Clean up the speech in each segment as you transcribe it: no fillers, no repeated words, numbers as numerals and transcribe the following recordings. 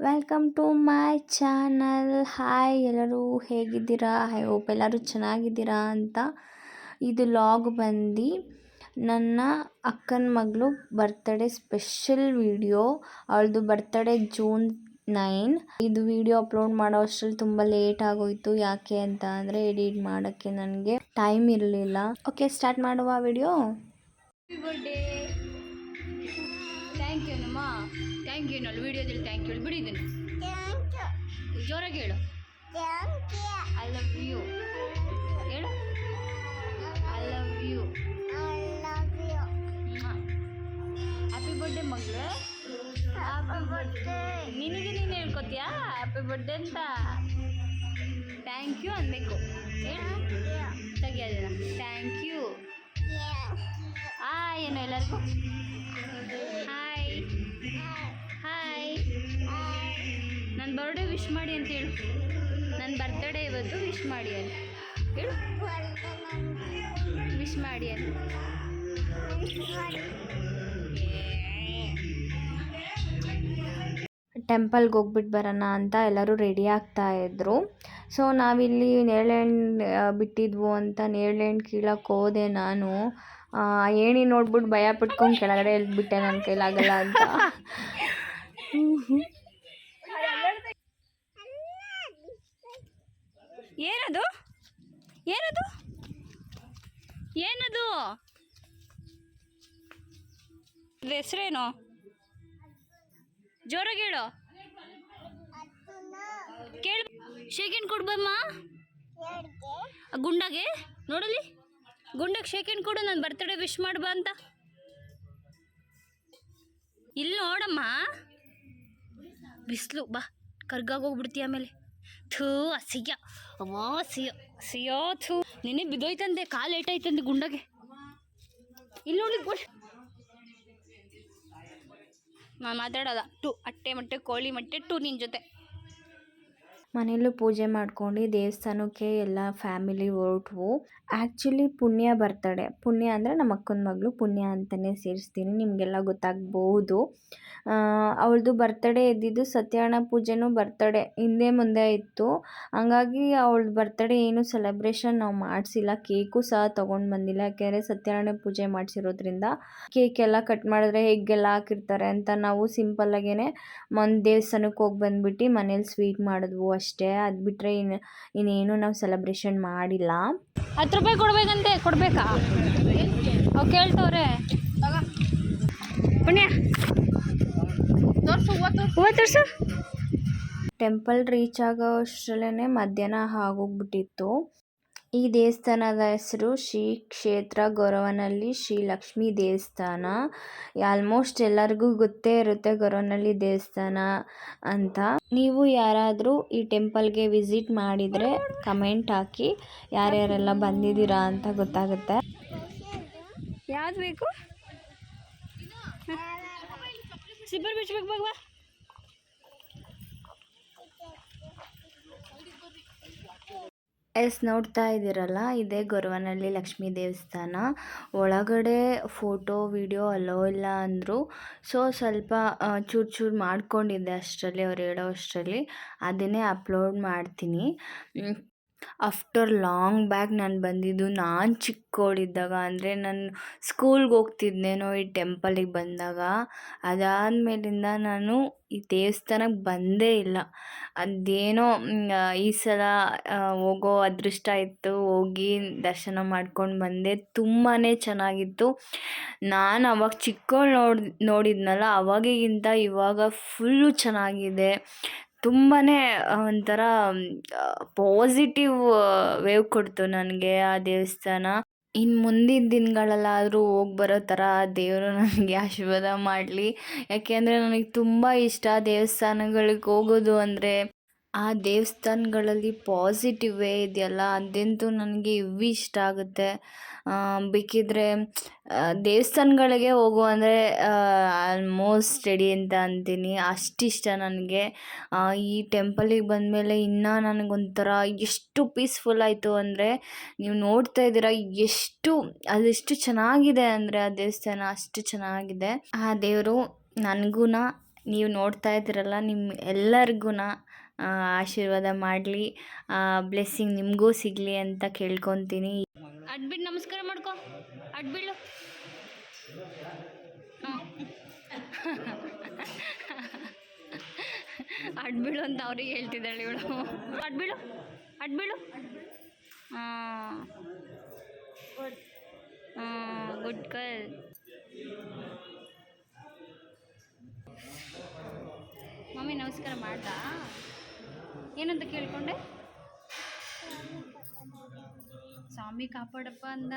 Welcome to my channel. Hi, ಎಲ್ಲರೂ ಹೇಗಿದ್ದೀರಾ? I hope ಎಲ್ಲರೂ ಚೆನ್ನಾಗಿದ್ದೀರಾ ಅಂತ. ಇದು ಲಾಗ್ ಬಂದು ನನ್ನ ಅಕ್ಕನ ಮಗಳು ಬರ್ತ್ಡೇ ಸ್ಪೆಷಲ್ ವಿಡಿಯೋ. ಅವಳದು ಬರ್ತ್ಡೇ ಜೂನ್ 9. ಇದು ವಿಡಿಯೋ ಅಪ್ಲೋಡ್ ಮಾಡೋ ಅಷ್ಟರಲ್ಲಿ ತುಂಬ ಲೇಟ್ ಆಗೋಯ್ತು. ಯಾಕೆ ಅಂತ ಅಂದರೆ ಎಡಿಟ್ ಮಾಡೋಕ್ಕೆ ನನಗೆ ಟೈಮ್ ಇರಲಿಲ್ಲ. ಓಕೆ, ಸ್ಟಾರ್ಟ್ ಮಾಡುವ video. Happy birthday. Thank you ನಮ್ಮ ಥ್ಯಾಂಕ್ ಯು ನಾನು ವಿಡಿಯೋದಲ್ಲಿ ಥ್ಯಾಂಕ್ ಯು ಬಿಡಿದ್ದೀನಿ. ಜೋರಾಗಿ ಹೇಳು. ಐ ಲವ್ ಯು ಹೇಳು. I love you. Happy birthday ಮಗಳು. Happy birthday. ನಿನಗೆ ನೀನು ಹೇಳ್ಕೊತೀಯಾ ಹ್ಯಾಪಿ ಬರ್ಡೇ ಅಂತ? ಥ್ಯಾಂಕ್ ಯು ಅನ್ಬೇಕು. ಹೇಳು ತೆಗಿಯೋದಿಲ್ಲ. Thank you. ಹಾಯ್ ಏನು ಎಲ್ಲರಿಗೂ ಹಾಯ್ ಹಾಯ್. ನನ್ನ ಬರ್ಡೇ ವಿಶ್ ಮಾಡಿ ಅಂತ ಹೇಳು. ನನ್ನ ಬರ್ತ್ಡೇ ಇವತ್ತು ವಿಶ್ ಮಾಡಿ ಅಂತ ಹೇಳು. ವಿಶ್ ಮಾಡಿ ಅಂತ. ಟೆಂಪಲ್ಗೆ ಹೋಗ್ಬಿಟ್ಟು ಬರೋಣ ಅಂತ ಎಲ್ಲರೂ ರೆಡಿ ಆಗ್ತಾಯಿದ್ರು. ಸೊ ನಾವಿಲ್ಲಿ ನೇರಳೆಹಣ್ಣು ಬಿಟ್ಟಿದ್ವು ಅಂತ ನೇರಳೆಹಣ್ಣು ಕೀಳಕ್ಕೆ ಹೋದೆ ನಾನು. ಏಣಿ ನೋಡ್ಬಿಟ್ಟು ಭಯ ಪಟ್ಕೊಂಡು ಕೆಳಗಡೆ ಎಲ್ಬಿಟ್ಟೆ, ನನ್ನ ಕೈಲಾಗಲ್ಲ ಅಂತ. ಏನದು ಏನದು ಏನದು ಹೆಸರೇನು? ಜೋರಾಗಿ ಹೇಳು. ಕೇಳಿ ಶೇಕೆಂಡ್ ಕೊಡ್ಬಮ್ಮ ಗುಂಡಾಗೆ. ನೋಡಲಿ ಗುಂಡಕ್ಕೆ ಶೇಕೆಂಡ್ ಕೊಡು. ನಾನು ಬರ್ತ್ಡೇ ವಿಶ್ ಮಾಡ್ಬಾ ಅಂತ. ಇಲ್ಲಿ ನೋಡಮ್ಮ, ಬಿಸಿಲು ಬಾ ಕರ್ಗಾಗೋಗ್ಬಿಡ್ತೀಯ ಆಮೇಲೆ. ಥೂ ಅಸಿಯ ಅವಾ ಸಿಯ ಸಿಯೋ ಥೂ. ನಿನ್ನೆ ಬಿದ್ದೋಯ್ತಂದೆ, ಕಾಲು ಏಟಾಯ್ತಂದೆ ಗುಂಡಗೆ. ಇಲ್ಲಿ ನೋಡಿ ಕೊಡಿ. ನಾನು ಮಾತಾಡೋದ ಟು ಅಟ್ಟೆ ಮೊಟ್ಟೆ ಕೋಳಿ ಮೊಟ್ಟೆ ಟು ನಿನ್ನ ಜೊತೆ. ಮನೆಯಲ್ಲೂ ಪೂಜೆ ಮಾಡ್ಕೊಂಡು ದೇವಸ್ಥಾನಕ್ಕೆ ಎಲ್ಲ ಫ್ಯಾಮಿಲಿ ಹೊರಟ್ವು. ಆ್ಯಕ್ಚುಲಿ ಪುಣ್ಯ ಬರ್ತಡೆ. ಪುಣ್ಯ ಅಂದರೆ ನಮ್ಮ ಅಕ್ಕನ ಮಗಳು ಪುಣ್ಯ ಅಂತಲೇ ಸೇರಿಸ್ತೀನಿ, ನಿಮಗೆಲ್ಲ ಗೊತ್ತಾಗ್ಬೋದು. ಅವಳದು ಬರ್ತಡೇ ಇದ್ದಿದ್ದು ಸತ್ಯನಾರಾಯಣ ಪೂಜೆನೂ ಬರ್ತಡೇ ಹಿಂದೆ ಮುಂದೆ ಇತ್ತು. ಹಂಗಾಗಿ ಅವಳದು ಬರ್ತಡೇ ಏನು ಸೆಲೆಬ್ರೇಷನ್ ನಾವು ಮಾಡಿಸಿಲ್ಲ. ಕೇಕು ಸಹ ತೊಗೊಂಡು ಬಂದಿಲ್ಲ. ಯಾಕೆಂದರೆ ಸತ್ಯನಾರಾಯಣ ಪೂಜೆ ಮಾಡಿಸಿರೋದ್ರಿಂದ ಕೇಕ್ ಎಲ್ಲ ಕಟ್ ಮಾಡಿದ್ರೆ ಹೇಗೆಲ್ಲ ಹಾಕಿರ್ತಾರೆ ಅಂತ ನಾವು ಸಿಂಪಲ್ಲಾಗೇ ಒಂದು ದೇವಸ್ಥಾನಕ್ಕೆ ಹೋಗಿ ಬಂದುಬಿಟ್ಟು ಮನೇಲಿ ಸ್ವೀಟ್ ಮಾಡಿದ್ವು ಅಷ್ಟೇ. ಅದು ಬಿಟ್ಟರೆ ಇನ್ನೇನು ನಾವು ಸೆಲೆಬ್ರೇಷನ್ ಮಾಡಿಲ್ಲ. 10 ರೂಪಾಯಿ ಕೊಡ್ಬೇಕಂತೆ. ಕೊಡಬೇಕಾ? ಅವು ಕೇಳ್ತವ್ರೆ. ಪುಣ್ಯ ತೋರ್ಸು. ಟೆಂಪಲ್ ರೀಚ್ ಆಗೋ ಅಷ್ಟರಲ್ಲೇ ಮಧ್ಯಾಹ್ನ ಆಗೋಗ್ಬಿಟ್ಟಿತ್ತು. ಈ ದೇವಸ್ಥಾನದ ಹೆಸರು ಶ್ರೀ ಕ್ಷೇತ್ರ ಗೊರವನಹಳ್ಳಿ ಶ್ರೀ ಲಕ್ಷ್ಮೀ ದೇವಸ್ಥಾನ. ಆಲ್ಮೋಸ್ಟ್ ಎಲ್ಲರಿಗೂ ಗೊತ್ತೇ ಇರುತ್ತೆ ಗೊರವನಹಳ್ಳಿ ದೇವಸ್ಥಾನ ಅಂತ. ನೀವು ಯಾರಾದರೂ ಈ ಟೆಂಪಲ್ಗೆ ವಿಸಿಟ್ ಮಾಡಿದರೆ ಕಮೆಂಟ್ ಹಾಕಿ, ಯಾರ್ಯಾರೆಲ್ಲ ಬಂದಿದ್ದೀರಾ ಅಂತ ಗೊತ್ತಾಗುತ್ತೆ. ಯಾವ್ದು ಬೇಕು? ಸಿಬ್ಬರ್ ಬಿಚ್ಬೇಕು ಬಾ. ನೋಡ್ತಾ ಇದ್ದೀರಲ್ಲ, ಇದೇ ಗೊರವನಹಳ್ಳಿ ಲಕ್ಷ್ಮೀ ದೇವಸ್ಥಾನ. ಒಳಗಡೆ ಫೋಟೋ ವಿಡಿಯೋ ಅಲೋ ಇಲ್ಲ ಅಂದರು. ಸೊ ಸ್ವಲ್ಪ ಚೂರು ಮಾಡ್ಕೊಂಡಿದ್ದೆ ಅಷ್ಟರಲ್ಲಿ, ಅವ್ರು ಹೇಳೋ ಅಷ್ಟರಲ್ಲಿ. ಅದನ್ನೇ ಅಪ್ಲೋಡ್ ಮಾಡ್ತೀನಿ. ಆಫ್ಟರ್ ಲಾಂಗ್ ಬ್ಯಾಕ್ ನಾನು ಬಂದಿದ್ದು. ನಾನು ಚಿಕ್ಕವಳಿದ್ದಾಗ, ಅಂದರೆ ನಾನು ಸ್ಕೂಲ್ಗೆ ಹೋಗ್ತಿದ್ನೇನೋ ಈ ಟೆಂಪಲಿಗೆ ಬಂದಾಗ. ಅದಾದಮೇಲಿಂದ ನಾನು ಈ ದೇವಸ್ಥಾನಕ್ಕೆ ಬಂದೇ ಇಲ್ಲ. ಅದೇನೋ ಈ ಸಲ ಹೋಗೋ ಅದೃಷ್ಟ ಇತ್ತು. ಹೋಗಿ ದರ್ಶನ ಮಾಡ್ಕೊಂಡು ಬಂದೆ. ತುಂಬಾ ಚೆನ್ನಾಗಿತ್ತು. ನಾನು ಅವಾಗ ಚಿಕ್ಕವಳು ನೋಡಿದ್ನಲ್ಲ, ಅವಾಗಿಗಿಂತ ಇವಾಗ ಫುಲ್ಲು ಚೆನ್ನಾಗಿದೆ. ತುಂಬಾ ಒಂಥರ ಪಾಸಿಟಿವ್ ವೇವ್ ಕೊಡ್ತು ನನಗೆ ಆ ದೇವಸ್ಥಾನ. ಇನ್ನು ಮುಂದಿನ ದಿನಗಳಲ್ಲಾದರೂ ಹೋಗಿ ಬರೋ ಥರ ದೇವರು ನನಗೆ ಆಶೀರ್ವಾದ ಮಾಡಲಿ. ಯಾಕೆಂದರೆ ನನಗೆ ತುಂಬ ಇಷ್ಟ ದೇವಸ್ಥಾನಗಳಿಗೆ ಹೋಗೋದು ಅಂದರೆ. ಆ ದೇವಸ್ಥಾನಗಳಲ್ಲಿ ಪಾಸಿಟಿವ್ ವೇ ಇದೆಯಲ್ಲ, ಅದಂತೂ ನನಗೆ ಇವು ಇಷ್ಟ ಆಗುತ್ತೆ. ಬೇಕಿದ್ರೆ ದೇವಸ್ಥಾನಗಳಿಗೆ ಹೋಗು ಅಂದರೆ ಆಲ್ಮೋಸ್ಟ್ ರೆಡಿ ಅಂತ ಅಂತೀನಿ. ಅಷ್ಟಿಷ್ಟ ನನಗೆ. ಈ ಟೆಂಪಲಿಗೆ ಬಂದಮೇಲೆ ಇನ್ನೂ ನನಗೊಂಥರ ಎಷ್ಟು ಪೀಸ್ಫುಲ್ ಆಯಿತು ಅಂದರೆ, ನೀವು ನೋಡ್ತಾ ಇದ್ದೀರಾ ಅದೆಷ್ಟು ಚೆನ್ನಾಗಿದೆ ಅಂದರೆ ಆ ದೇವಸ್ಥಾನ ಅಷ್ಟು ಚೆನ್ನಾಗಿದೆ. ಆ ದೇವರು ನನಗೂ ನೀವು ನೋಡ್ತಾ ಇದ್ದೀರಲ್ಲ, ನಿಮ್ಮ ಎಲ್ಲರಿಗೂ ಆಶೀರ್ವಾದ ಮಾಡಲಿ, ಬ್ಲೆಸ್ಸಿಂಗ್ ನಿಮಗೂ ಸಿಗಲಿ ಅಂತ ಕೇಳ್ಕೊತೀನಿ. ಅಡ್ಬಿಟ್ಟು ನಮಸ್ಕಾರ ಮಾಡ್ಕೊ, ಅಡ್ಬಿಳು. ಅಡ್ಬಿಳು ಅಂತ ಅವ್ರಿಗೆ ಹೇಳ್ತಿದ್ದಾಳೆ ಇವಳು. ಅಡ್ಬಿಳು, ಅಡ್ಬಿಳು. ಹಾಂ ಹಾಂ, ಗುಡ್ ಗರ್ಲ್. ಮಮ್ಮಿ ನಮಸ್ಕಾರ ಮಾಡ್ದಾ? ಏನಂತ ಕೇಳ್ಕೊಂಡೆ? ಸ್ವಾಮಿ ಕಾಪಾಡಪ್ಪ ಅಂದ.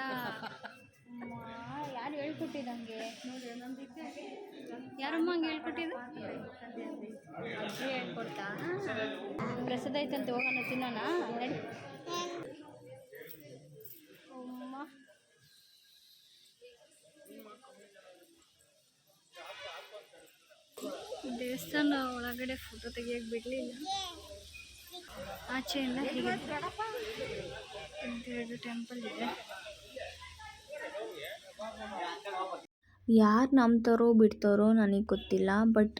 ಯಾರು ಹೇಳ್ಕೊಟ್ಟಿದ್ದಂಗೆ? ಯಾರಮ್ಮ ಹಂಗೆ ಹೇಳ್ಕೊಟ್ಟಿದ್ದು? ಅಜ್ಜಿ ಹೇಳ್ಕೊಡ್ತಾ? ಪ್ರಸಾದ ಐತಂತೆ, ಹೋಗೋಣ ತಿನ್ನೋಣ ನಡಿ. ಅಮ್ಮ ದೇವಸ್ಥಾನ ಒಳಗಡೆ ಫೋಟೋ ತೆಗಿಯಕ್ಕೆ ಬಿಡಲಿಲ್ಲ. ಆಚೆಯಿಂದ ಹೀಗೆ ಎರಡು ಟೆಂಪಲ್ ಇದೆ. ಯಾರು ನಂಬ್ತಾರೋ ಬಿಡ್ತಾರೋ ನನಗೆ ಗೊತ್ತಿಲ್ಲ, ಬಟ್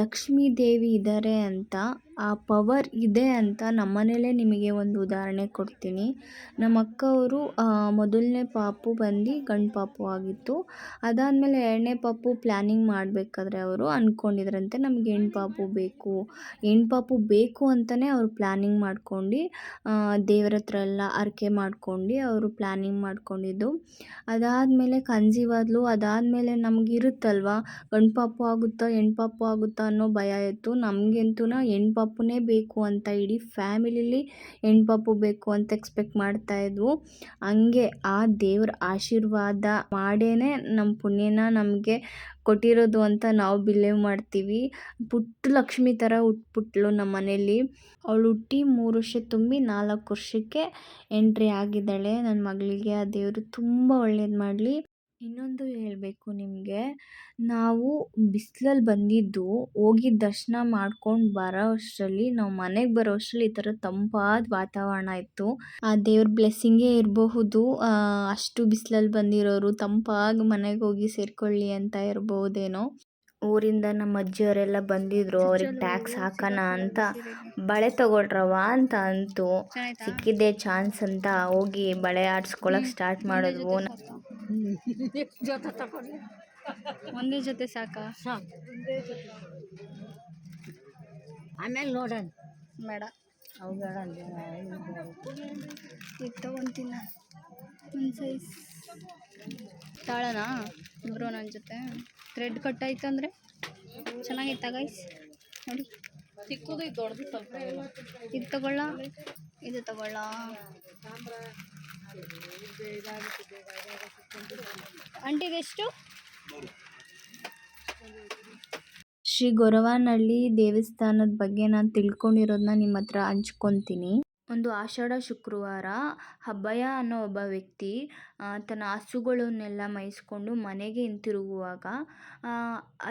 ಲಕ್ಷ್ಮೀ ದೇವಿ ಇದ್ದಾರೆ ಅಂತ, ಆ ಪವರ್ ಇದೆ ಅಂತ ನಮ್ಮನೇಲೇ ನಿಮಗೆ ಒಂದು ಉದಾಹರಣೆ ಕೊಡ್ತೀನಿ. ನಮ್ಮ ಅಕ್ಕವರು ಮೊದಲನೇ ಪಾಪು ಬಂದು ಗಂಡು ಪಾಪು ಆಗಿತ್ತು. ಅದಾದಮೇಲೆ ಎರಡನೇ ಪಾಪು ಪ್ಲ್ಯಾನಿಂಗ್ ಮಾಡಬೇಕಾದ್ರೆ ಅವರು ಅಂದ್ಕೊಂಡಿದ್ರಂತೆ ನಮಗೆ ಹೆಣ್ಣು ಪಾಪು ಬೇಕು ಅಂತಲೇ ಅವರು ಪ್ಲ್ಯಾನಿಂಗ್ ಮಾಡ್ಕೊಂಡು ದೇವ್ರ ಹತ್ರ ಎಲ್ಲ ಹರಕೆ ಮಾಡ್ಕೊಂಡು ಅವರು ಪ್ಲ್ಯಾನಿಂಗ್ ಮಾಡ್ಕೊಂಡಿದ್ದು. ಅದಾದಮೇಲೆ ಕನ್ಸೀವ್ ಆದಳು. ಅದಾದಮೇಲೆ ನಮಗಿರುತ್ತಲ್ವ, ಗಂಡು ಪಾಪು ಆಗುತ್ತಾ ಹೆಣ್ಣು ಪಾಪು ಆಗುತ್ತಾ ಅನ್ನೋ ಭಯ ಇತ್ತು. ನಮಗಂತೂ ಹೆಣ್ಣು ಪಾಪುನೇ ಬೇಕು ಅಂತ, ಇಡೀ ಫ್ಯಾಮಿಲಿಲಿ ಹೆಣ್ಣು ಪಾಪು ಬೇಕು ಅಂತ ಎಕ್ಸ್ಪೆಕ್ಟ್ ಮಾಡ್ತಾಯಿದ್ವು. ಹಂಗೆ ಆ ದೇವ್ರ ಆಶೀರ್ವಾದ ಮಾಡೇನೆ ನಮ್ಮ ಪುಣ್ಯನ ನಮಗೆ ಕೊಟ್ಟಿರೋದು ಅಂತ ನಾವು ಬಿಲೀವ್ ಮಾಡ್ತೀವಿ. ಪುಟ್ಟ ಲಕ್ಷ್ಮಿ ಥರ ಹುಟ್ಬಿಟ್ಲು ನಮ್ಮ ಮನೇಲಿ. ಅವಳು ಹುಟ್ಟಿ 3 ವರ್ಷ ತುಂಬಿ 4 ವರ್ಷಕ್ಕೆ ಎಂಟ್ರಿ ಆಗಿದ್ದಾಳೆ. ನನ್ನ ಮಗಳಿಗೆ ಆ ದೇವರು ತುಂಬ ಒಳ್ಳೇದು ಮಾಡಲಿ. ಇನ್ನೊಂದು ಹೇಳಬೇಕು ನಿಮಗೆ, ನಾವು ಬಿಸಿಲಲ್ಲಿ ಬಂದಿದ್ದು, ಹೋಗಿ ದರ್ಶನ ಮಾಡ್ಕೊಂಡು ಬರೋ ಅಷ್ಟರಲ್ಲಿ, ನಾವು ಮನೆಗೆ ಬರೋ ಅಷ್ಟರಲ್ಲಿ ಈ ಥರ ತಂಪಾದ ವಾತಾವರಣ ಇತ್ತು. ಆ ದೇವ್ರ ಬ್ಲೆಸ್ಸಿಂಗೇ ಇರಬಹುದು. ಅಷ್ಟು ಬಿಸಿಲಲ್ಲಿ ಬಂದಿರೋರು ತಂಪಾಗಿ ಮನೆಗೆ ಹೋಗಿ ಸೇರ್ಕೊಳ್ಳಿ ಅಂತ ಇರಬಹುದೇನೋ. ಊರಿಂದ ನಮ್ಮ ಅಜ್ಜಿಯವರೆಲ್ಲ ಬಂದಿದ್ರು, ಅವ್ರಿಗೆ ಟ್ಯಾಕ್ಸ್ ಹಾಕೋಣ ಅಂತ ಬಳೆ ತಗೊಳ್ರವ ಅಂತ ಅಂತು. ಸಿಕ್ಕಿದ್ದೆ ಚಾನ್ಸ್ ಅಂತ ಹೋಗಿ ಬಳೆ ಆಡಿಸ್ಕೊಳಕ್ಕೆ ಸ್ಟಾರ್ಟ್ ಮಾಡಿದ್ವು. ಒಂದೇ ಜೊತೆ ಸಾಕಾ? ಆಮೇಲೆ ನೋಡೋಣ. ಬೇಡ, ಅವು ಬೇಡ ಇದು ತೊಗೊತೀನ ಒಂದು ಸೈಜ್ ತಾಳನಾ ಇಬ್ಬರು ನನ್ನ ಜೊತೆ. ಥ್ರೆಡ್ ಕಟ್ ಆಯ್ತು ಅಂದರೆ ಚೆನ್ನಾಗಿತ್ತ ಗೈಸ್? ನೋಡಿ, ಚಿಕ್ಕದು ಇದು ದೊಡ್ಡದು ಸ್ವಲ್ಪ. ಇದು ತಗೊಳ್ಳ, ಇದು ತಗೊಳ್ಳ. ಅಂಟಿದೆಷ್ಟು? ಶ್ರೀ ಗೊರವನಹಳ್ಳಿ ದೇವಸ್ಥಾನದ ಬಗ್ಗೆ ನಾನು ತಿಳ್ಕೊಂಡಿರೋದನ್ನ ನಿಮ್ಮ ಹತ್ರ ಹಂಚ್ಕೊತೀನಿ. ಒಂದು ಆಷಾಢ ಶುಕ್ರವಾರ ಹಬ್ಬಯ್ಯ ಅನ್ನೋ ಒಬ್ಬ ವ್ಯಕ್ತಿ ತನ್ನ ಹಸುಗಳನ್ನೆಲ್ಲ ಮೇಯಿಸ್ಕೊಂಡು ಮನೆಗೆ ಹಿಂತಿರುಗುವಾಗ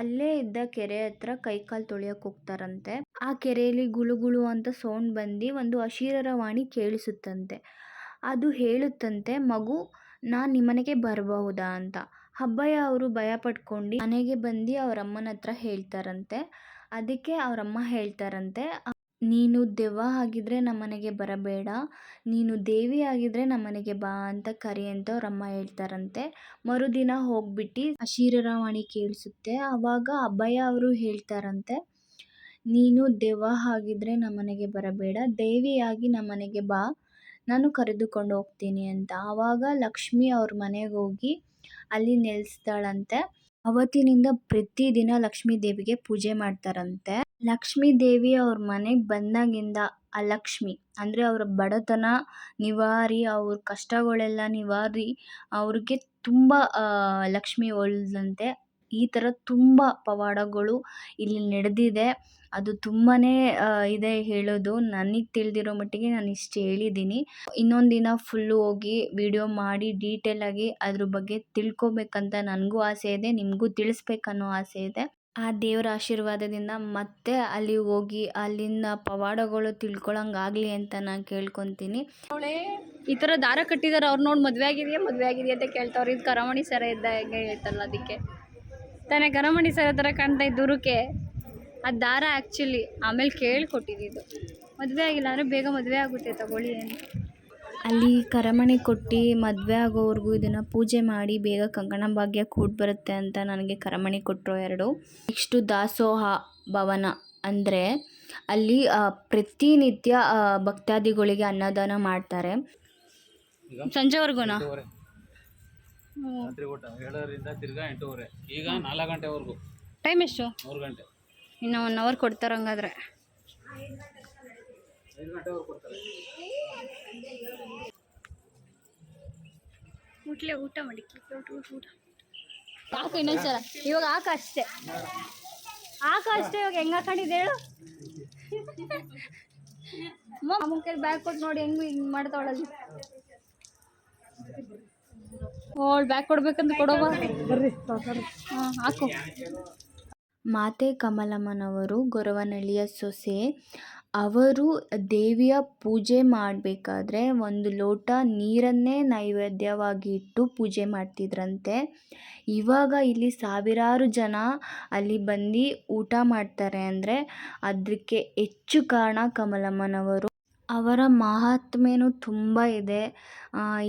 ಅಲ್ಲೇ ಇದ್ದ ಕೆರೆ ಹತ್ರ ಕೈಕಾಲು ತೊಳೆಯೋಕೆ ಹೋಗ್ತಾರಂತೆ. ಆ ಕೆರೆಯಲ್ಲಿ ಗುಳುಗುಳು ಅಂತ ಸೌಂಡ್ ಬಂದು ಒಂದು ಅಶರೀರವಾಣಿ ಕೇಳಿಸುತ್ತಂತೆ. ಅದು ಹೇಳುತ್ತಂತೆ, ಮಗು ನಾನು ನಿಮ್ಮನೆಗೆ ಬರಬಹುದಾ ಅಂತ. ಹಬ್ಬಯ್ಯ ಅವರು ಭಯ ಪಟ್ಕೊಂಡು ಮನೆಗೆ ಬಂದು ಅವ್ರ ಅಮ್ಮನ ಹತ್ರ ಹೇಳ್ತಾರಂತೆ. ಅದಕ್ಕೆ ಅವರಮ್ಮ ಹೇಳ್ತಾರಂತೆ, ನೀನು ದೆವ್ವ ಆಗಿದ್ರೆ ನಮ್ಮನೆಗೆ ಬರಬೇಡ, ನೀನು ದೇವಿ ಆಗಿದ್ರೆ ನಮ್ಮನೆಗೆ ಬಾ ಅಂತ ಕರಿ ಅಂತ ಅವರಮ್ಮ ಹೇಳ್ತಾರಂತೆ. ಮರುದಿನ ಹೋಗ್ಬಿಟ್ಟು ಅಶರೀರವಾಣಿ ಕೇಳಿಸುತ್ತೆ. ಆವಾಗ ಅಬ್ಬಯ್ಯ ಅವರು ಹೇಳ್ತಾರಂತೆ, ನೀನು ದೆವ್ವ ಆಗಿದ್ರೆ ನಮ್ಮನೆಗೆ ಬರಬೇಡ, ದೇವಿಯಾಗಿ ನಮ್ಮನೆಗೆ ಬಾ, ನಾನು ಕರೆದುಕೊಂಡು ಹೋಗ್ತೀನಿ ಅಂತ. ಆವಾಗ ಲಕ್ಷ್ಮಿ ಅವ್ರ ಮನೆಗೆ ಹೋಗಿ ಅಲ್ಲಿ ನೆಲೆಸ್ತಾಳಂತೆ. ಅವತ್ತಿನಿಂದ ಪ್ರತಿದಿನ ಲಕ್ಷ್ಮೀ ದೇವಿಗೆ ಪೂಜೆ ಮಾಡ್ತಾರಂತೆ. ಲಕ್ಷ್ಮೀ ದೇವಿ ಅವ್ರ ಮನೆಗೆ ಬಂದಾಗಿಂದ ಆ ಲಕ್ಷ್ಮಿ ಅಂದರೆ ಅವರ ಬಡತನ ನಿವಾರಿ, ಅವ್ರ ಕಷ್ಟಗಳೆಲ್ಲ ನಿವಾರಿ, ಅವ್ರಿಗೆ ತುಂಬ ಲಕ್ಷ್ಮಿ ಒಲಿದಂತೆ. ಈ ಥರ ತುಂಬ ಪವಾಡಗಳು ಇಲ್ಲಿ ನಡೆದಿದೆ. ಅದು ತುಂಬಾ ಇದೆ ಹೇಳೋದು. ನನಗೆ ತಿಳಿದಿರೋ ಮಟ್ಟಿಗೆ ನಾನು ಇಷ್ಟು ಹೇಳಿದ್ದೀನಿ. ಇನ್ನೊಂದು ದಿನ ಫುಲ್ಲು ಹೋಗಿ ವಿಡಿಯೋ ಮಾಡಿ ಡೀಟೇಲಾಗಿ ಅದ್ರ ಬಗ್ಗೆ ತಿಳ್ಕೊಬೇಕಂತ ನನಗೂ ಆಸೆ ಇದೆ, ನಿಮಗೂ ತಿಳಿಸ್ಬೇಕನ್ನೋ ಆಸೆ ಇದೆ. ಆ ದೇವರ ಆಶೀರ್ವಾದದಿಂದ ಮತ್ತೆ ಅಲ್ಲಿ ಹೋಗಿ ಅಲ್ಲಿಂದ ಪವಾಡಗಳು ತಿಳ್ಕೊಳಂಗಾಗಲಿ ಅಂತ ನಾನು ಕೇಳ್ಕೊತೀನಿ. ಈ ಥರ ದಾರ ಕಟ್ಟಿದಾರೆ, ಅವ್ರು ನೋಡಿ ಮದುವೆ ಆಗಿದೆಯಾ ಅಂತ ಕೇಳ್ತಾವ್ರು. ಇದು ಕರಮಣಿ ಸರ ಇದ್ದ ಹೇಗೆ ಹೇಳ್ತಲ್ಲ, ಅದಕ್ಕೆ ತಾನೇ ಕರಮಣಿ ಸರ ಥರ ಕಾಣ್ತಾ ಇದ್ದು ದೂರಕ್ಕೆ. ಅದು ದಾರ ಆ್ಯಕ್ಚುಲಿ ಆಮೇಲೆ ಕೇಳಿಕೊಟ್ಟಿದ್ದು. ಮದುವೆ ಆಗಿಲ್ಲ ಅಂದರೆ ಬೇಗ ಮದುವೆ ಆಗುತ್ತೆ ತಗೊಳ್ಳಿ ಏನು. ಅಲ್ಲಿ ಕರಮಣಿ ಕೊಟ್ಟು ಮದುವೆ ಆಗೋವರೆಗೂ ಇದನ್ನು ಪೂಜೆ ಮಾಡಿ ಬೇಗ ಕಂಕಣ ಭಾಗ್ಯ ಕೂಡಿ ಬರುತ್ತೆ ಅಂತ ನನಗೆ ಕರಮಣಿ ಕೊಟ್ಟರು 2. ನೆಕ್ಸ್ಟು ದಾಸೋಹ ಭವನ ಅಂದರೆ ಅಲ್ಲಿ ಪ್ರತಿನಿತ್ಯ ಭಕ್ತಾದಿಗಳಿಗೆ ಅನ್ನದಾನ ಮಾಡ್ತಾರೆ. ಸಂಜೆವರೆಗೂನಾ? ರಾತ್ರಿ ಊಟ 7ರಿಂದ ತಿರ್ಗಾ 8:30, ಈಗ 4 ಗಂಟೆವರೆಗೂ. ಟೈಮ್ ಎಷ್ಟು? 3 ಗಂಟೆ. ಇನ್ನು 1 ಅವರ್ ಕೊಡ್ತಾರೆ ಹಂಗಾದ್ರೆ. 5 ಗಂಟೆವರೆಗೂ ಕೊಡ್ತಾರೆ. ಊಟ ಮಾಡಿ ಊಟ ಸಾಕು ಇನ್ನೊಂದ್ಸಲ. ಇವಾಗ ಅಷ್ಟೇ ಇವಾಗ ಹೆಂಗೆ ಹಾಕೊಂಡಿದ್ದೆ ಹೇಳು. ಮುಖ ಬ್ಯಾಗ್ ಕೊಟ್ಟು ನೋಡಿ ಹಿಂಗೆ ಮಾಡ್ತಾವಳಲ್ಲಿ. ಬ್ಯಾಗ್ ಕೊಡ್ಬೇಕಂತ ಕೊಡೋವ. ಹಾಂ ಹಾಕು. ಮಾತೆ ಕಮಲಮ್ಮನವರು ಗೊರವನಹಳ್ಳಿಯ ಸೊಸೆ. ಅವರು ದೇವಿಯ ಪೂಜೆ ಮಾಡಬೇಕಾದ್ರೆ 1 ಲೋಟ ನೀರನ್ನೇ ನೈವೇದ್ಯವಾಗಿ ಇಟ್ಟು ಪೂಜೆ ಮಾಡ್ತಿದ್ರಂತೆ. ಇವಾಗ ಇಲ್ಲಿ ಸಾವಿರಾರು ಜನ ಅಲ್ಲಿ ಬಂದು ಊಟ ಮಾಡ್ತಾರೆ ಅಂದರೆ ಅದಕ್ಕೆ ಹೆಚ್ಚು ಕಾರಣ ಕಮಲಮ್ಮನವರು. ಅವರ ಮಹಾತ್ಮೆಯೂ ತುಂಬ ಇದೆ.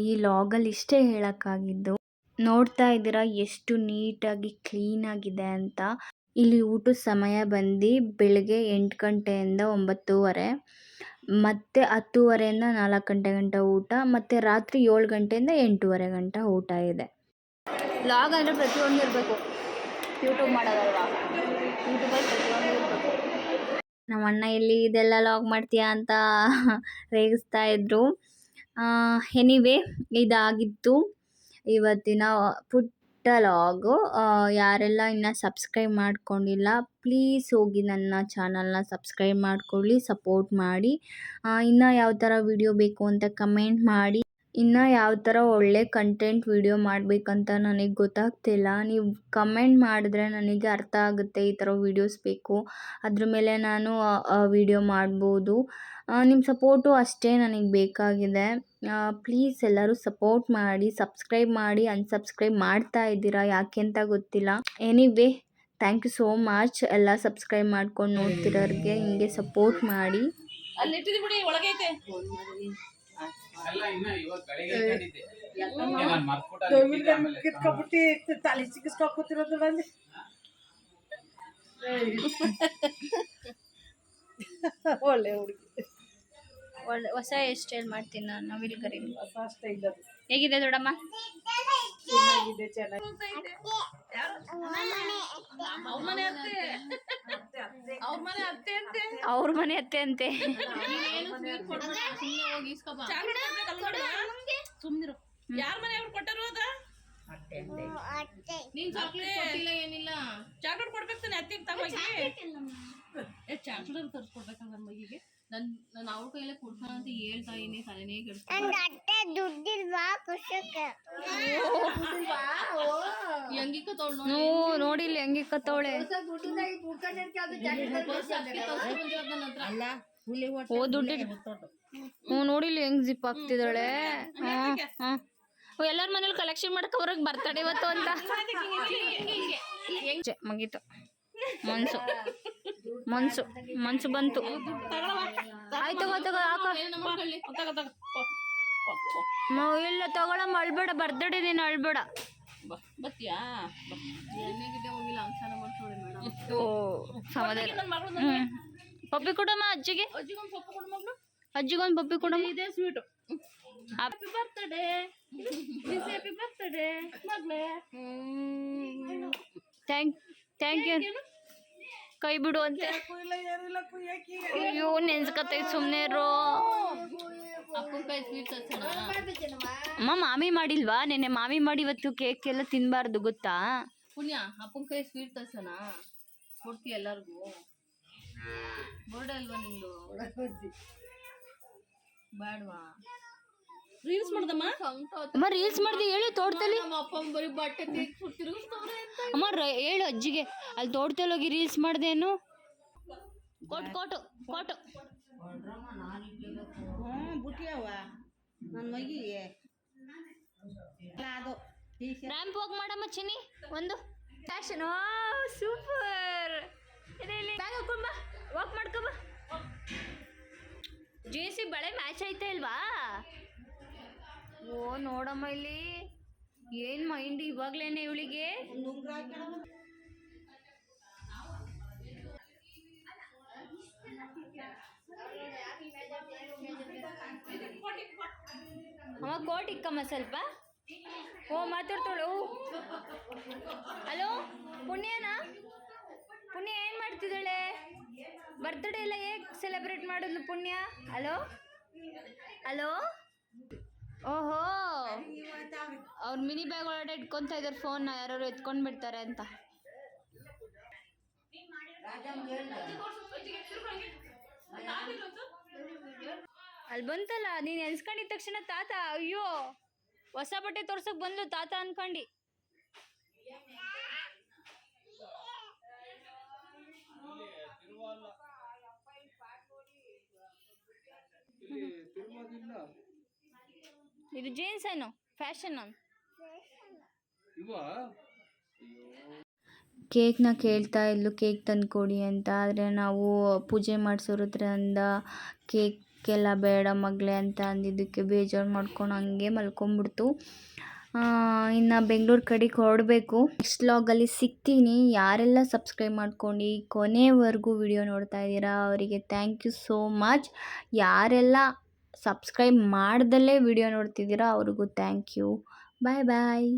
ಈ ಲಾಗಲ್ಲಿ ಇಷ್ಟೇ ಹೇಳೋಕ್ಕಾಗಿದ್ದು. ನೋಡ್ತಾ ಇದ್ದೀರಾ ಎಷ್ಟು ನೀಟಾಗಿ ಕ್ಲೀನಾಗಿದೆ ಅಂತ. ಇಲ್ಲಿ ಊಟದ ಸಮಯ ಬಂದು ಬೆಳಗ್ಗೆ 8 ಗಂಟೆಯಿಂದ 9:30, ಮತ್ತು 10:30ಯಿಂದ 4 ಗಂಟೆ ಗಂಟ ಊಟ, ಮತ್ತು ರಾತ್ರಿ 7 ಗಂಟೆಯಿಂದ 8:30 ಗಂಟ ಊಟ ಇದೆ. ಲಾಗ್ ಅಂದರೆ ಪ್ರತಿಯೊಂದು ಇರಬೇಕು. ಯೂಟ್ಯೂಬ್ ಮಾಡೋದಲ್ವಾ, ಯೂಟ್ಯೂಬಲ್ಲಿ ಪ್ರತಿಯೊಂದು ಇರಬೇಕು. ನಮ್ಮ ಅಣ್ಣ ಎಲ್ಲಿ ಇದೆಲ್ಲ ಲಾಗ್ ಮಾಡ್ತೀಯಾ ಅಂತ ರೇಗಿಸ್ತಾ ಇದ್ರು. ಎನಿವೇ ಇದಾಗಿತ್ತು ಇವತ್ತಿನ ಪುಟ್ಟ ಲಾಗು. ಯಾರೆಲ್ಲ ಇನ್ನೂ ಸಬ್ಸ್ಕ್ರೈಬ್ ಮಾಡ್ಕೊಂಡಿಲ್ಲ ಪ್ಲೀಸ್ ಹೋಗಿ ನನ್ನ ಚಾನಲ್ನ ಸಬ್ಸ್ಕ್ರೈಬ್ ಮಾಡ್ಕೊಳ್ಳಿ, ಸಪೋರ್ಟ್ ಮಾಡಿ. ಇನ್ನೂ ಯಾವ ಥರ ವಿಡಿಯೋ ಬೇಕು ಅಂತ ಕಮೆಂಟ್ ಮಾಡಿ. ಇನ್ನು ಯಾವ ಥರ ಒಳ್ಳೆ ಕಂಟೆಂಟ್ ವಿಡಿಯೋ ಮಾಡಬೇಕಂತ ನನಗೆ ಗೊತ್ತಾಗ್ತಿಲ್ಲ. ನೀವು ಕಮೆಂಟ್ ಮಾಡಿದ್ರೆ ನನಗೆ ಅರ್ಥ ಆಗುತ್ತೆ ಈ ಥರ ವೀಡಿಯೋಸ್ ಬೇಕು, ಅದ್ರ ಮೇಲೆ ನಾನು ವಿಡಿಯೋ ಮಾಡ್ಬೋದು. ನಿಮ್ಮ ಸಪೋರ್ಟು ಅಷ್ಟೇ ನನಗೆ ಬೇಕಾಗಿದೆ. ಪ್ಲೀಸ್ ಎಲ್ಲರೂ ಸಪೋರ್ಟ್ ಮಾಡಿ, ಸಬ್ಸ್ಕ್ರೈಬ್ ಮಾಡಿ. ಅನ್ಸಬ್ಸ್ಕ್ರೈಬ್ ಮಾಡ್ತಾ ಇದ್ದೀರಾ ಯಾಕೆ ಅಂತ ಗೊತ್ತಿಲ್ಲ. Anyway thank you so much. ಎಲ್ಲ ಸಬ್ಸ್ಕ್ರೈಬ್ ಮಾಡ್ಕೊಂಡು ನೋಡ್ತಿರೋರಿಗೆ ಹಿಂಗೆ ಸಪೋರ್ಟ್ ಮಾಡಿ. ಅಲ್ಲ ಇನ್ನ ಇವಾಗ ಬೆಳಿಗ್ಗೆ ಇಟ್ಕೊಂಡಿದ್ದೆ. ನಾನು ಮರ್ತ್ಬಿಟ್ಟು ಕಿತ್ಕೊಬಿಟ್ಟು ತಲೆ ಸಿಕ್ಕಿಸ್ಕೊತಿರೋದು ಬಂದು ಒಳ್ಳೆ ಹುಡುಗಿ. ಹೊಸ ಹೇರ್ ಸ್ಟೈಲ್ ಮಾಡ್ತೀನಿ ನಾನು. ನವಿಲು ಕರಿ ಹೊಸ ಸ್ಟೈಲ್ ಅದು. ಹೇಗಿದೆ ದೊಡ್ಡಮ್ಮ? ಚೆನ್ನಾಗಿದೆ, ಚೆನ್ನಾಗಿ. ಅವ್ರ ಮನೆ ಅತ್ತೆ ಅಂತೆ. ಸುಮ್ನಿರು. ಯಾರ ಮನೆ ಅವ್ರು ಕೊಟ್ಟರು ಅದ? ನೀನ್ ಚಾಕ್ಲೇಟ್ ಕೊಟ್ಟಿಲ್ಲ ಏನಿಲ್ಲ. ಚಾಕ್ಲೇಟ್ ಕೊಡ್ಬೇಕು ತಾನೆ ಅತ್ತಿಗೆ ತಗೋಗಿ. ಚಾಕ್ಲೇಟ್ ತರಿಸ್ಕೊಡ್ಬೇಕಲ್ಲ ನನ್ನ ಮಗಿಗೆ. ನಾನು ಅವ್ರ ಕೈಲೇ ಕೊಡ್ತಾನ ಅಂತ ಹೇಳ್ತಾ ಇದೀನಿ, ತಲೆನೇ ಕೆಡಿಸ್ಕೊಂಡು. ಹೆಂಗಿಕ್ಕ ತೊಗೊಂಡು ನೋಡಿ ಇಲ್ಲಿ ಹೆಂಗೆ ಕತ್ತವಳೆ. ಓ ದುಡ್ಡು ನೋಡಿ ಇಲ್ಲಿ ಹೆಂಗ್ ಜಿಪ್ ಆಗ್ತಿದ್ದಾಳೆ. ಎಲ್ಲರ ಮನೇಲಿ ಕಲೆಕ್ಷನ್ ಮಾಡಕ್ಕೆ ಅವ್ರಿಗೆ ಬರ್ತಡೆ ಇವತ್ತು ಅಂತ ಮುಗೀತು. ಮನ್ಸು ಬಂತು. ಆಯ್ತು ಇಲ್ಲ ತಗೊಳಮ್ಮ, ಅಳ್ಬೇಡ. ಬರ್ತ್ಡೇ ದಿನ ಅಳ್ಬೇಡ. ಬತ್ತೀಯಾ? ಎಣ್ಣೆಗಿಡ್ಡೆ ಹೋಗಿಲ್ಲ, ಅಂಶನ ಮಾಡ್ಕೊಳ್ಳಿ ಮೇಡಮ್. ಸಮಾಧಾನ. ಪಪ್ಪಿ ಕೊಡಮ್ಮ ಅಜ್ಜಿಗೆ. ಅಜ್ಜಿಗೊಂದು ಪಪ್ಪ ಕೊಡು ಮಗಳು. ಅಜ್ಜಿಗೊಂದು ಪಪ್ಪಿ ಕೊಡಮ್ಮ. ಇದೇ sweet. Happy birthday. Happy birthday ಮಗಳೇ. Thank you. ಕೈ ಬಿಡು ಅಂತೆ. ಅಯ್ಯೋ ನೆನ್ಸ್ಕತ್ತೈತೆ, ಸುಮ್ಮನೆ ಇರೋ. ಅಪ್ಪನ ಕೈ ಸ್ವೀಟ್ ತರ್ಸೋಣ. ಅಮ್ಮ ಮಾಮಿ ಮಾಡಿಲ್ವಾ? ನೆನ್ನೆ ಮಾಮಿ ಮಾಡಿ ಇವತ್ತು ಕೇಕ್ ಎಲ್ಲ ತಿನ್ಬಾರ್ದು ಗೊತ್ತಾ? ಪುಣ್ಯ ಅಪ್ಪನ ಕೈ ಸ್ವೀಟ್ ತರ್ಸೋಣ. ಕೊಡ್ತೀಯ ಎಲ್ಲರಿಗೂ? ಬರ್ಡೇ ಅಲ್ವಾ ನಿಂದು? ಬೇಡವಾ? ರೀಲ್ಸ್ ಮಾಡ್ದಮ್ಮ? ಅಮ್ಮ ರೀಲ್ಸ್ ಮಾಡ್ದೆ ಹೇಳು ತೋಟದಲ್ಲಿ. ನಮ್ಮ ಅಪ್ಪ ಬರೀ ಬಟ್ಟೆ ತಿರುಗಿಸ್ತವ್ರೆ ಅಂತ. ಅಮ್ಮ ಹೇಳು ಅಜ್ಜಿಗೆ, ಅಲ್ಲಿ ತೋಟದಲ್ಲಿ ಹೋಗಿ ರೀಲ್ಸ್ ಮಾಡ್ದೇನು? ಕೋಟು ಬುಟ್ಟಿಯವ ನನ್ನ ಮಗಿಗೆ ಅದು ರ್ಯಾಂಪ್ ವಾಕ್ ಮಾಡಮ್ಮ ಚಿನ್ನಿ. ಒಂದು ಫ್ಯಾಷನ್. ಸೂಪರ್. ಬ್ಯಾಗ್ ಹಾಕೊಂಡ್ ಬಾ, ವಾಕ್ ಮಾಡ್ಕೊ ಬಾ. ಜೇಸಿ ಬಳೆ ಮ್ಯಾಚ್ ಐತೆ ಇಲ್ವಾ? ಓ ನೋಡಮ್ಮ ಇಲ್ಲಿ ಏನ್ ಮೈಂಡ್ ಇವಾಗ್ಲೇನೆ ಇವಳಿಗೆ. ಅಮ್ಮ ಕೋಟ್ ಇಕ್ಕಮ್ಮ ಸ್ವಲ್ಪ. ಓ ಮಾತಾಡ್ತಾಳು. ಹಲೋ ಪುಣ್ಯನಾ? ಪುಣ್ಯ ಏನು ಮಾಡ್ತಿದ್ದಾಳೆ? ಬರ್ತ್ಡೇ ಎಲ್ಲ ಹೇಗೆ ಸೆಲೆಬ್ರೇಟ್ ಮಾಡಿದ್ಲು ಪುಣ್ಯ? Hello hello. ಓಹೋ, ಅವ್ರ ಮಿನಿ ಬ್ಯಾಗ್ ಒಳಗಡೆ ಇಟ್ಕೊತಾ ಇದ್ದಾರೆ ಫೋನ್ನ, ಯಾರು ಎತ್ಕೊಂಡು ಬಿಡ್ತಾರೆ ಅಂತ. ಅಲ್ಲಿ ಬಂತಲ್ಲ, ನೀನು ಎನ್ಸ್ಕೊಂಡಿದ ತಕ್ಷಣ ತಾತ, ಅಯ್ಯೋ ಹೊಸ ಬಟ್ಟೆ ತೋರ್ಸಕ್ ಬಂದ್ಲು ತಾತ ಅನ್ಕಂಡು. ಇದು ಜೀನ್ಸ್ ಏನು ಫ್ಯಾಷನ್? ಕೇಕ್ನ ಕೇಳ್ತಾ ಇದ್ಲು ಕೇಕ್ ತಂದುಕೊಡಿ ಅಂತ. ಆದರೆ ನಾವು ಪೂಜೆ ಮಾಡಿಸೋದ್ರಿಂದ ಕೇಕೆಲ್ಲ ಬೇಡ ಮಗಳೇ ಅಂತ ಅಂದಿದ್ದಕ್ಕೆ ಬೇಜಾರು ಮಾಡ್ಕೊಂಡು ಹಂಗೆ ಮಲ್ಕೊಂಬಿಡ್ತು. ಇನ್ನು ಬೆಂಗಳೂರು ಕಡೆಗೆ ಹೊರಡಬೇಕು. ನೆಕ್ಸ್ಟ್ ವ್ಲಾಗಲ್ಲಿ ಸಿಗ್ತೀನಿ. ಯಾರೆಲ್ಲ ಸಬ್ಸ್ಕ್ರೈಬ್ ಮಾಡ್ಕೊಂಡು ಕೊನೆವರೆಗೂ ವಿಡಿಯೋ ನೋಡ್ತಾ ಇದ್ದೀರಾ ಅವರಿಗೆ ಥ್ಯಾಂಕ್ ಯು ಸೋ ಮಚ್. ಯಾರೆಲ್ಲ ಸಬ್ಸ್ಕ್ರೈಬ್ ಮಾಡ್ದಲ್ಲೇ ವಿಡಿಯೋ ನೋಡ್ತಿದ್ದೀರಾ ಅವ್ರಿಗೂ ಥ್ಯಾಂಕ್ ಯು. Bye bye.